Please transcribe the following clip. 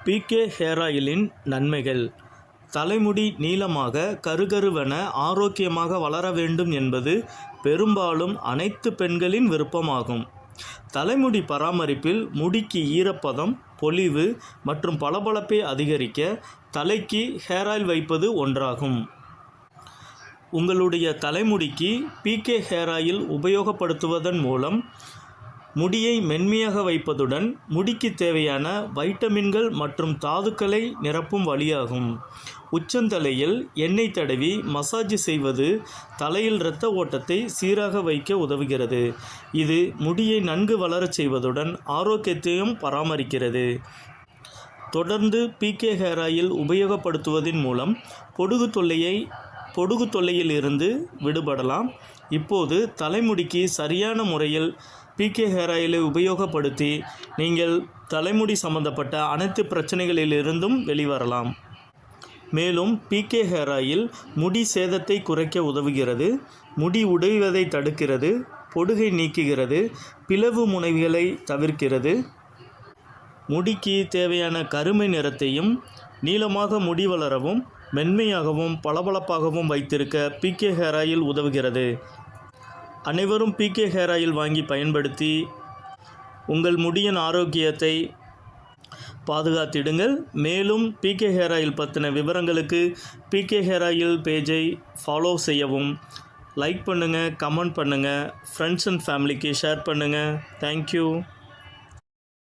PK hair ஆயிலின் நன்மைகள். தலைமுடி நீளமாக கருகருவென ஆரோக்கியமாக வளர வேண்டும் என்பது பெரும்பாலும் அனைத்து பெண்களின் விருப்பமாகும். தலைமுடி பராமரிப்பில் முடிக்கு ஈரப்பதம், பொலிவு மற்றும் பளபளப்பை அதிகரிக்க தலைக்கு ஹேர் ஆயில் வைப்பது ஒன்றாகும். உங்களுடைய தலைமுடிக்கு பிகே ஹேர் ஆயில் உபயோகப்படுத்துவதன் மூலம் முடியை மென்மையாக வைப்பதுடன் முடிக்கு தேவையான வைட்டமின்கள் மற்றும் தாதுக்களை நிரப்பும் வழியாகும். உச்சந்தலையில் எண்ணெய் தடவி மசாஜ் செய்வது தலையில் இரத்த ஓட்டத்தை சீராக வைக்க உதவுகிறது. இது முடியை நன்கு வளரச் செய்வதுடன் ஆரோக்கியத்தையும் பராமரிக்கிறது. தொடர்ந்து பிகே ஹேர் ஆயில் உபயோகப்படுத்துவதன் மூலம் பொடுகு தொல்லையில் இருந்து விடுபடலாம். இப்போது தலைமுடிக்கு சரியான முறையில் பிகே ஹேர் ஆயிலை உபயோகப்படுத்தி நீங்கள் தலைமுடி சம்பந்தப்பட்ட அனைத்து பிரச்சனைகளிலிருந்தும் வெளிவரலாம். மேலும் பிகே ஹேர் ஆயில் முடி சேதத்தை குறைக்க உதவுகிறது, முடி உடைவதை தடுக்கிறது, பொடுகை நீக்குகிறது, பிளவு முனைவுகளை தவிர்க்கிறது. முடிக்கு தேவையான கருமை நிறத்தையும் நீளமாக முடி வளரவும் மென்மையாகவும் பளபளப்பாகவும் வைத்திருக்க பிகே ஹேர் ஆயில் உதவுகிறது. அனைவரும் பிகே ஹேர் ஆயில் வாங்கி பயன்படுத்தி உங்கள் முடியின் ஆரோக்கியத்தை பாதுகாத்திடுங்கள். மேலும் பிகே ஹேர் ஆயில் பற்றின விவரங்களுக்கு பிகே ஹேர் ஆயில் பேஜை ஃபாலோ செய்யவும். லைக் பண்ணுங்கள், கமெண்ட் பண்ணுங்கள், ஃப்ரெண்ட்ஸ் அண்ட் ஃபேமிலிக்கு ஷேர் பண்ணுங்கள். தேங்க்யூ.